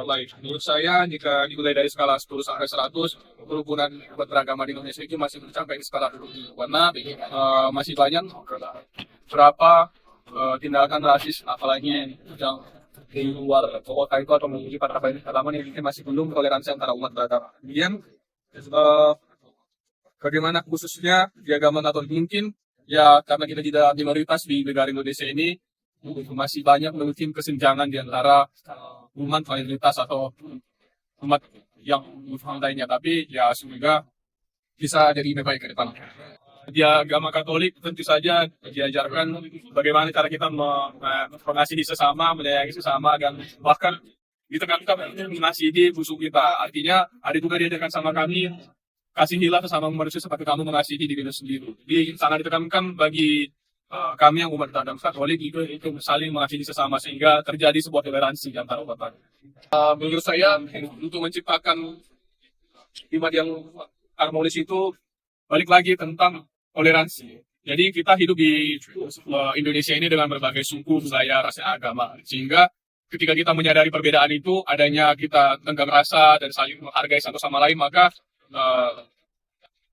Baik, menurut saya jika dimulai dari skala 10 sampai 100, kerukunan umat beragama di Indonesia itu masih mencapai skala 20. Karena masih banyak berapa tindakan rasis, apalagi yang di luar kota itu atau memiliki partai agama yang masih belum toleransi antara umat beragama. Kemudian bagaimana khususnya di agama Katolik mungkin ya karena kita tidak di mayoritas di negara Indonesia ini masih banyak mungkin kesenjangan di antara umat mayoritas atau umat yang lainnya, tapi ya semoga bisa jadi lebih baik ke depan. Di agama Katolik tentu saja diajarkan bagaimana cara kita mengasihi sesama, menyayangi sesama, dan bahkan ditekankan untuk mengasihi musuh kita. Artinya ada juga diajarkan sama kami, kasihilah sesama manusia seperti kamu mengasihi dirimu sendiri. Jadi sangat ditekankan bagi kami yang umat beragama Katolik itu saling mengasihi sesama sehingga terjadi sebuah toleransi antara umat beragama. Menurut saya untuk menciptakan iman yang harmonis itu balik lagi tentang toleransi. Jadi kita hidup di Indonesia ini dengan berbagai suku, budaya, ras, agama. Sehingga ketika kita menyadari perbedaan itu, adanya kita tenggang rasa dan saling menghargai satu sama lain, maka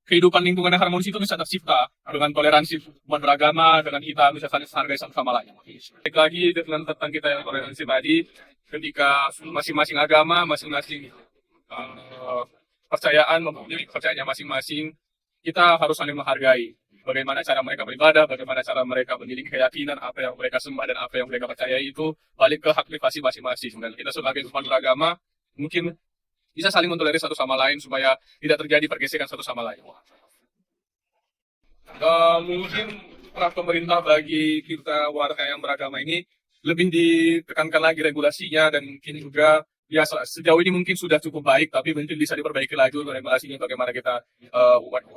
kehidupan lingkungan yang harmonis itu bisa tercipta dengan toleransi umat beragama, dengan kita bisa saling menghargai satu sama lain. Balik lagi dengan tentang kita yang toleransi tadi, ketika masing-masing agama, masing-masing percayaan mempunyai kepercayaannya masing-masing, kita harus saling menghargai. Bagaimana cara mereka beribadah, bagaimana cara mereka memiliki keyakinan, apa yang mereka sembah dan apa yang mereka percayai itu balik ke hak privasi masing-masing. Dan kita sebagai umat beragama mungkin bisa saling mentolerir satu sama lain supaya tidak terjadi pergesekan satu sama lain. Mungkin peran pemerintah bagi kita warga yang beragama ini lebih ditekankan lagi regulasinya, dan mungkin juga ya sejauh ini mungkin sudah cukup baik, tapi mungkin bisa diperbaiki lagi regulasinya bagaimana kita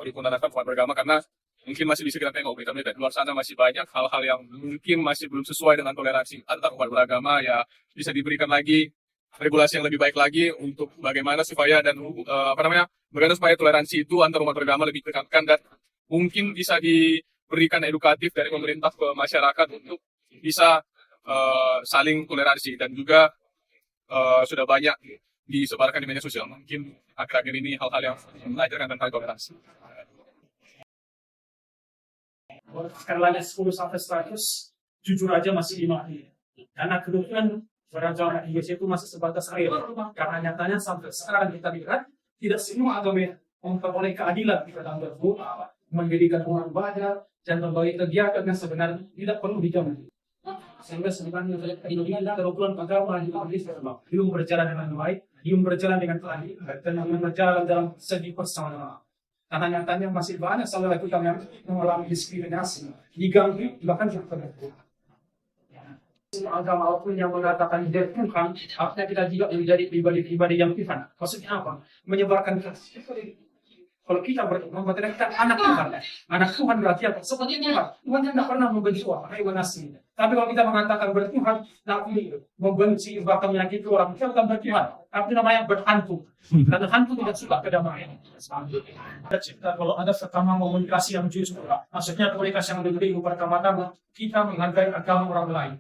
menggunakan umat beragama, karena mungkin masih bisa kita tengok berita di luar sana masih banyak hal-hal yang mungkin masih belum sesuai dengan toleransi antar umat beragama. Ya bisa diberikan lagi regulasi yang lebih baik lagi untuk bagaimana supaya bagaimana supaya toleransi itu antar umat beragama lebih ditekankan, dan mungkin bisa diberikan edukatif dari pemerintah ke masyarakat untuk bisa saling toleransi, dan juga sudah banyak disebarkan di media sosial. Mungkin akhir-akhir ini hal-hal yang mengajarkan tentang toleransi. Skalanya 10 sampai 100, jujur aja masih 5. Karena kebetulan beragama Indonesia itu masih sebatas air. Karena nyatanya sampai sekarang kita lihat tidak semua agama memperoleh keadilan di dalam berdoa, mendirikan rumah ibadah, dan berbagai kegiatan yang sebenarnya tidak perlu dijamin. Sehingga sebenarnya Indonesia kerukunan agama di Indonesia belum berjalan dengan baik, belum berjalan dengan keadilan, dan berjalan dalam segi persamaan. Karena nyatanya masih banyak saudara kita yang mengalami diskriminasi, diganggu, bahkan terpukul. Agama apapun yang mengatakan dari Tuhan, artinya kita juga menjadi pribadi-pribadi yang Tuhan. Maksudnya apa? Menyebarkan kasih. Kalau kita berarti kita anak Tuhan berarti apa? Seperti Tuhan. Tuhan yang tidak pernah membenci orang, mengasihi. Tapi kalau kita mengatakan bertuhan, tapi membenci bahkan menyakiti orang, kita bukan bertuhan. Tapi namanya berhantu. Karena hantu tidak suka kedamaian. Kalau ada pertama komunikasi yang jujur, maksudnya komunikasi yang lebih pertama-tama kita menghargai agama orang lain.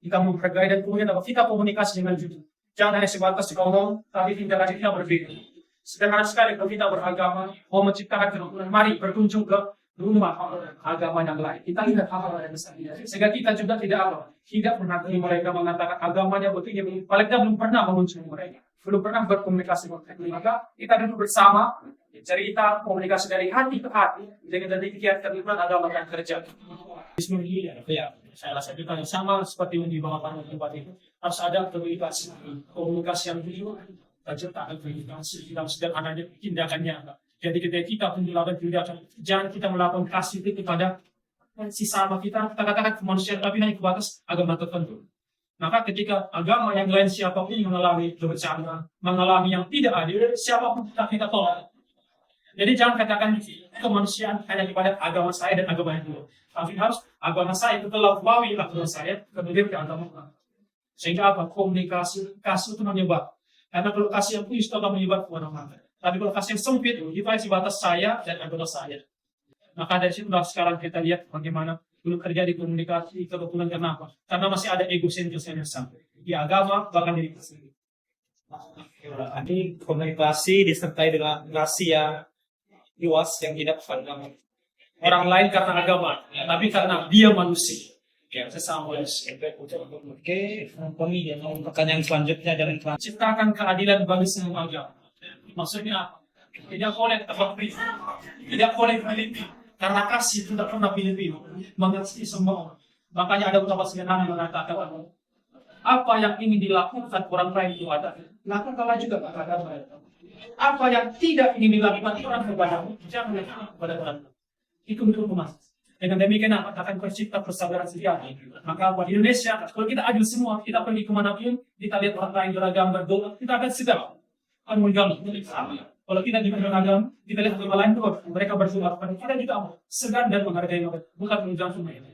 Kita menghargai dan kemudian kita komunikasi dengan jujur. Jangan hanya sebatas ngomong, tapi tindakan kita berbeda. Sederhana sekali kalau kita beragama, mau menciptakan kerukunan, mari berkunjung ke rumah agama yang lain. Kita lihat apa yang besar. Sehingga kita juga tidak menghakimi mereka mengatakan agamanya begini. Paling tidak belum pernah mengunjungi mereka, belum pernah berkomunikasi dengan mereka. Maka kita duduk bersama, cerita komunikasi dari hati ke hati, dengan dari kiat kerukunan agama yang terjadi. Ya, saya rasa juga sama seperti yang dibawakan oleh tempat itu, harus ada komunikasi yang jujur. Tak ada komunikasi dalam sederhananya tindakannya. Jadi ketika kita melakukan tindakan, jangan kita melakukan kasih itu kepada sesama kita katakan kemanusiaan, tapi hanya kebatas agama tertentu. Maka ketika agama yang lain siapapun yang mengalami kebencian, mengalami yang tidak adil, siapapun kita tolak. Jadi jangan katakan kemanusiaan hanya kepada agama saya dan agama yang dulu. Tapi harus agama saya itu telah melalui agama saya kemudian ke agama. Sehingga apa? Komunikasi, kasih itu menyebar. Karena kalau kasih yang putus itu akan menyebar kemana-mana. Tapi kalau kasih yang sempit itu masih batas saya dan agama saya. Maka dari situ sekarang kita lihat bagaimana belum terjadi komunikasi kebetulan. Kenapa? Karena masih ada egosentrisnya yang sama di agama bahkan di sendiri. Ini komunikasi disertai dengan rahasia luas yang tidak pandang orang lain karena agama, tapi karena dia manusia. Ya, sesama manusia. Oke, pertanyaan selanjutnya dari ciptakan keadilan bagi semua agama. Maksudnya apa? Tidak boleh terpilih, tidak boleh pilih, karena kasih tidak pernah pilih-pilih, mengasihi semua. Makanya ada ucapan sederhana mengatakan, apa yang ingin dilakukan orang lain itu ada, lakukanlah juga kepada mereka. Apa yang tidak ingin dilakukan orang kepadamu, jangan lakukan kepada orang lain. Itu menurut Mas. Dengan demikian akan tercipta persaudara sejati. Maka buat Indonesia, kalau kita adil semua, kita pergi kemana pun, kita lihat orang lain beragam berdoa, kita akan sedang. Kalau kita juga beragam, kita lihat orang lain tuh, mereka berdoa, kita juga segan dan menghargai mereka, bukan menunjang semua ini.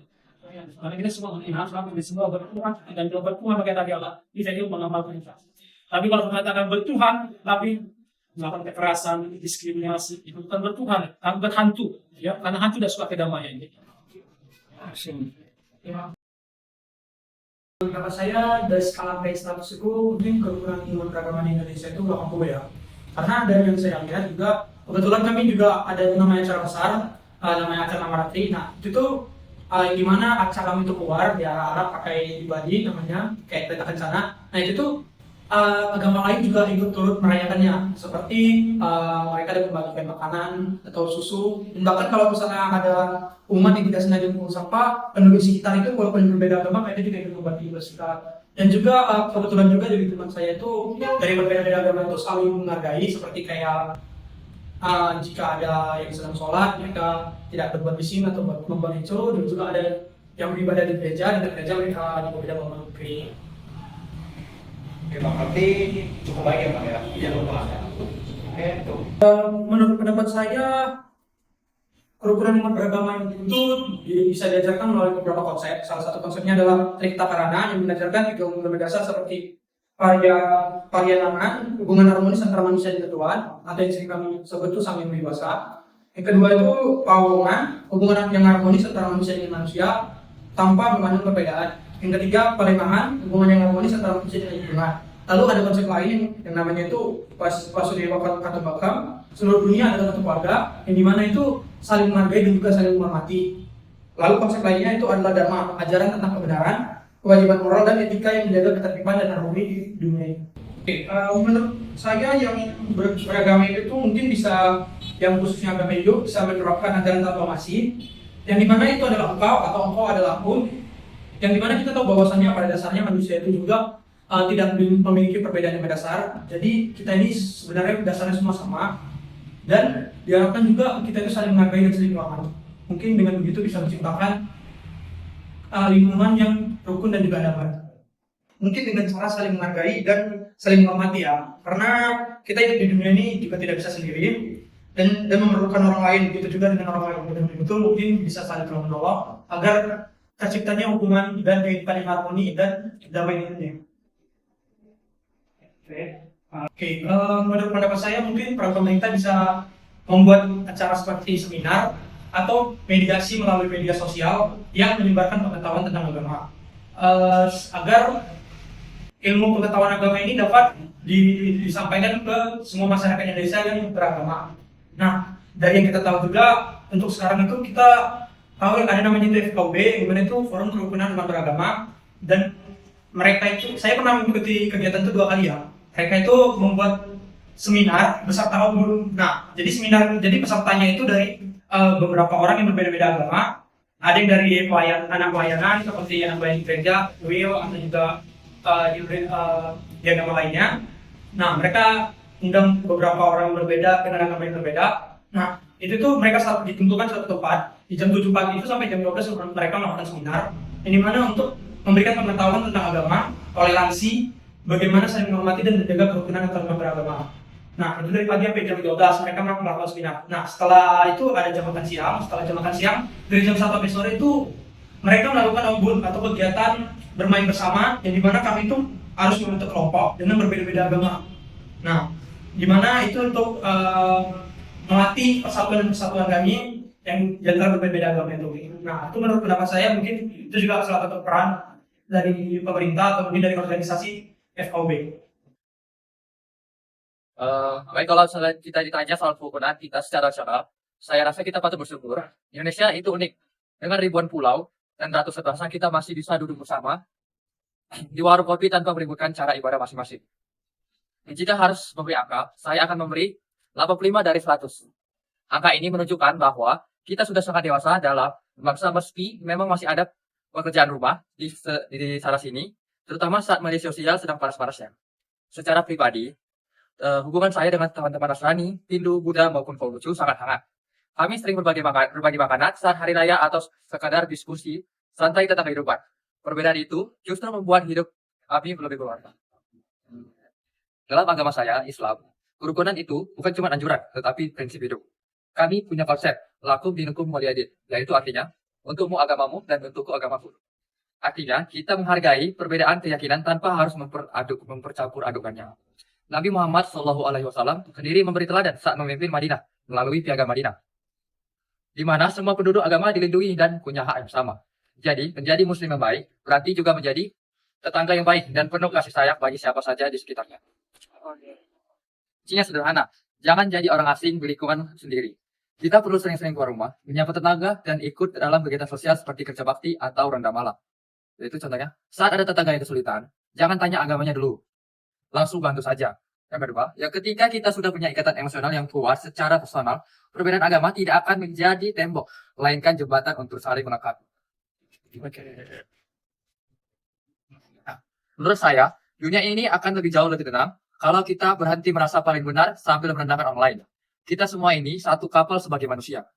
Karena kita semua mengingat, semua bertuhan, dan kalau bertuhan bagi tadi Allah, kita juga mengamalkan itu. Tapi kalau mengatakan bertuhan, tapi melakukan kekerasan, diskriminasi, itu bukan bertuhan, tapi berhantu. Ya, karena hantu tidak suka kedamaian. Pendapat saya dari skala status itu mungkin kerukunan iman beragama di Indonesia itu 80 ya. Karena dari yang saya lihat juga, kebetulan kami juga ada yang namanya acara besar, namanya acara Namaratri. Nah, itu tuh gimana acara kami itu keluar, diarah-arah pakai badi namanya, kayak kereta kencana. Nah, itu tuh agama lain juga ikut turut merayakannya, seperti mereka ada membagikan makanan atau susu. Dan bahkan kalau misalnya ada umat yang tidak sengaja membuang sampah, penduduk sekitar itu walaupun berbeda agama, mereka juga ikut berbagi bersedekah. Dan juga kebetulan juga dari teman saya itu dari berbeda-beda agama itu saling menghargai, seperti kayak jika ada yang sedang sholat, mereka tidak berbuat bising atau membuat itu. Dan juga ada yang beribadah di gereja, dan di gereja mereka juga beda memiliki. Oke, Bang, berarti cukup baik ya, Pak ya? Iya, oke, itu. Menurut pendapat saya, kerukunan umat beragama itu bisa diajarkan melalui beberapa konsep. Salah satu konsepnya adalah Trikta Karana yang mengajarkan 3 umum dasar seperti parianangan, hubungan harmonis antara manusia dan Tuhan, atau yang sering kami sebut itu saling dewasa. Yang kedua itu pawongan, hubungan yang harmonis antara manusia dengan manusia tanpa memandang perbedaan. Yang ketiga, palimahan, hubungan yang harmonis antara manusia dan lingkungan. Lalu ada konsep lain yang namanya itu Vasudewa Kutumbakam. Seluruh dunia adalah satu keluarga, yang dimana itu saling menghargai dan juga saling menghormati. Lalu konsep lainnya itu adalah Dharma, ajaran tentang kebenaran, kewajiban moral dan etika yang menjaga ketertiban dan harmoni di dunia ini. Oke, menurut saya yang beragama itu mungkin bisa, yang khususnya agama Hindu bisa menerapkan ajaran transformasi, yang dimana itu adalah engkau adalah aku, yang dimana kita tahu bahwasannya pada dasarnya manusia itu juga tidak memiliki perbedaan yang mendasar. Jadi kita ini sebenarnya dasarnya semua sama, dan diharapkan juga kita itu saling menghargai dan saling menghormati. Mungkin dengan begitu bisa menciptakan lingkungan yang rukun dan juga damai. Mungkin dengan cara saling menghargai dan saling menghormati ya, karena kita hidup di dunia ini juga tidak bisa sendiri, dan memerlukan orang lain. Begitu juga dengan orang lain, dan betul mungkin bisa saling menolong agar terciptanya hubungan dan kehidupan yang harmoni dan damai ini. Oke, menurut pendapat saya mungkin pemerintah bisa membuat acara seperti seminar atau mediasi melalui media sosial yang menyebarkan pengetahuan tentang agama, agar ilmu pengetahuan agama ini dapat disampaikan ke semua masyarakat Indonesia yang beragama. Nah, dari yang kita tahu juga, untuk sekarang itu kita tahu ada namanya FKUB, yang mana itu Forum Kerukunan Umat Beragama, dan mereka itu, saya pernah mengikuti kegiatan itu 2 kali ya. Mereka itu membuat seminar beserta guru. Nah, jadi pesertanya itu dari beberapa orang yang berbeda-beda agama. Ada yang dari anak pelayanan seperti anak pelayanan gereja, Will, atau juga di agama lainnya. Nah, mereka undang beberapa orang yang berbeda dengan agama yang berbeda. Nah, itu tuh mereka ditentukan suatu tempat di jam 7 pagi itu sampai jam 12 mereka melakukan seminar. Ini mana untuk memberikan pengetahuan tentang agama, toleransi, bagaimana saling menghormati dan menjaga kerukunan antar umat beragama. Nah, itu dari pagi sampai jam 12 mereka melakukan seminar. Nah, setelah itu ada jam makan siang. Setelah jam makan siang, dari jam 1 sampai sore itu mereka melakukan ombun atau kegiatan bermain bersama, yang dimana kami itu harus membentuk kelompok dengan berbeda-beda agama. Nah, dimana itu untuk melatih persatuan kami yang antara berbeda agama itu. Nah, itu menurut pendapat saya mungkin itu juga salah satu peran dari pemerintah atau mungkin dari organisasi FKUB. Baik, kalau misalnya kita ditanya soal kerukunan kita secara nasional, saya rasa kita patut bersyukur. Indonesia itu unik. Dengan ribuan pulau dan ratusan bahasa, kita masih bisa duduk bersama di warung kopi tanpa meributkan cara ibadah masing-masing. Jika harus memberi angka, saya akan memberi 85 dari 100. Angka ini menunjukkan bahwa kita sudah sangat dewasa dalam bangsa, meski memang masih ada pekerjaan rumah di sana sini, terutama saat media sosial sedang panas-panasnya. Secara pribadi, hubungan saya dengan teman-teman Nasrani, Hindu, Buddha, maupun Konghucu sangat hangat. Kami sering berbagi makanan saat hari raya atau sekadar diskusi santai tentang kehidupan. Perbedaan itu justru membuat hidup kami lebih berwarna. Dalam agama saya, Islam, kerukunan itu bukan cuma anjuran, tetapi prinsip hidup. Kami punya konsep, lakum dinukum waliyadin, yaitu artinya, untukmu agamamu dan untukku agamaku. Artinya, kita menghargai perbedaan keyakinan tanpa harus mempercampur adukannya. Nabi Muhammad SAW sendiri memberi teladan saat memimpin Madinah melalui Piagam Madinah, di mana semua penduduk agama dilindungi dan punya hak yang sama. Jadi, menjadi muslim yang baik berarti juga menjadi tetangga yang baik dan penuh kasih sayang bagi siapa saja di sekitarnya. Kuncinya sederhana, jangan jadi orang asing di lingkungan sendiri. Kita perlu sering-sering keluar rumah, menyapa tetangga, dan ikut dalam kegiatan sosial seperti kerja bakti atau ronda malam. Itu contohnya, saat ada tetangga yang kesulitan, jangan tanya agamanya dulu. Langsung bantu saja. Yang kedua, ketika kita sudah punya ikatan emosional yang kuat secara personal, perbedaan agama tidak akan menjadi tembok, melainkan jembatan untuk saling melengkapi. Nah, menurut saya, dunia ini akan lebih jauh lebih tenang kalau kita berhenti merasa paling benar sambil merendahkan orang lain. Kita semua ini satu kapal sebagai manusia.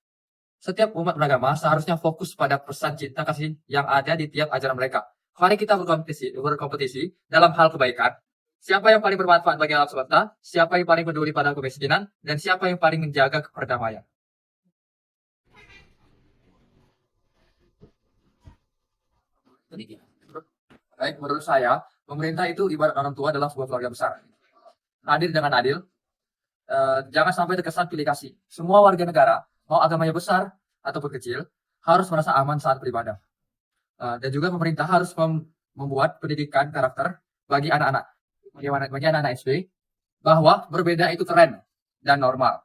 Setiap umat beragama seharusnya fokus pada pesan cinta kasih yang ada di tiap ajaran mereka. Mari kita berkompetisi dalam hal kebaikan. Siapa yang paling bermanfaat bagi alam semesta, siapa yang paling peduli pada kemiskinan, dan siapa yang paling menjaga perdamaian. Baik, menurut saya, pemerintah itu ibarat orang tua dalam sebuah keluarga besar. Adil dengan adil, jangan sampai terkesan pilih kasih. Semua warga negara, mau agamanya besar ataupun kecil, harus merasa aman saat beribadah. Dan juga pemerintah harus membuat pendidikan karakter bagi anak-anak. Bagi anak-anak SD, bahwa berbeda itu keren dan normal.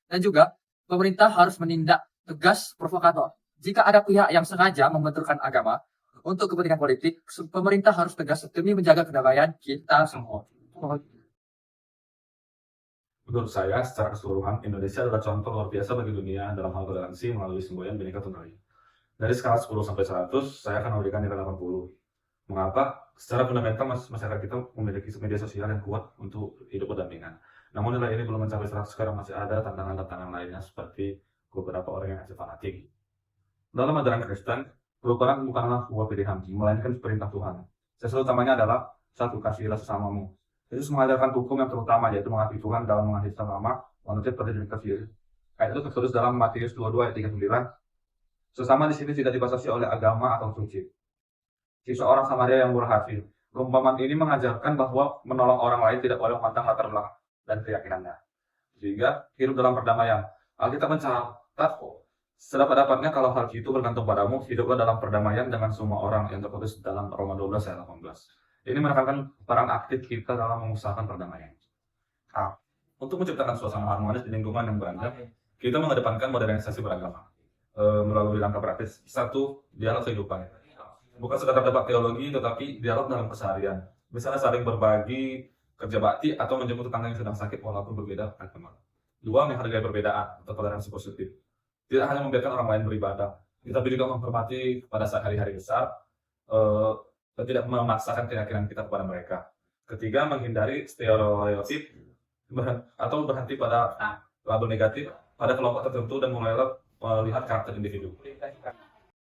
Dan juga pemerintah harus menindak tegas provokator. Jika ada pihak yang sengaja membenturkan agama untuk kepentingan politik, pemerintah harus tegas demi menjaga kedamaian kita semua. Menurut saya, secara keseluruhan, Indonesia adalah contoh luar biasa bagi dunia dalam hal toleransi melalui semboyan Bhinneka Tunggal Ika. Dari skala 10 sampai 100, saya akan memberikan nilai 80. Mengapa? Secara fundamental, masyarakat kita memiliki media sosial yang kuat untuk hidup berdampingan. Namun nilai ini belum mencapai 100 karena masih ada tantangan-tantangan lainnya seperti beberapa orang yang masih fanatik. Dalam ajaran Kristen, kerukunan bukanlah sebuah pilihan, melainkan perintah Tuhan. Sesuatu utamanya adalah satu, kasihilah sesamamu. Yesus mengajarkan hukum yang terutama, yaitu mengasihi Tuhan dalam mengasihi sesama manusia seperti diri sendiri. Ayat itu tertulis dalam Matius 22 ayat 39. Sesama di sini tidak dibatasi oleh agama atau suci. Kisah orang Samaria yang berhasil. Perumpamaan ini mengajarkan bahwa menolong orang lain tidak boleh memandang latar belakang dan keyakinannya. Sehingga hidup dalam perdamaian. Alkitab mencatat, sedapat-dapatnya kalau hal itu bergantung padamu, hiduplah dalam perdamaian dengan semua orang, yang tertulis dalam Roma 12 ayat 18. Ini menekankan peran aktif kita dalam mengusahakan perdamaian. Untuk menciptakan suasana harmonis di lingkungan yang beradab, kita mengedepankan modernisasi beragama melalui langkah praktis. Satu, dialog kehidupan. Bukan sekadar debat teologi, tetapi dialog dalam keseharian. Misalnya saling berbagi kerja bakti atau menjemput tetangga yang sedang sakit walaupun berbeda agama. Dua, menghargai perbedaan atau toleransi positif. Tidak hanya membiarkan orang lain beribadah, tapi juga menghormati pada saat hari-hari besar dan tidak memaksakan keyakinan kita kepada mereka. Ketiga, menghindari stereotip atau berhenti pada label negatif pada kelompok tertentu dan mulailah melihat karakter individu.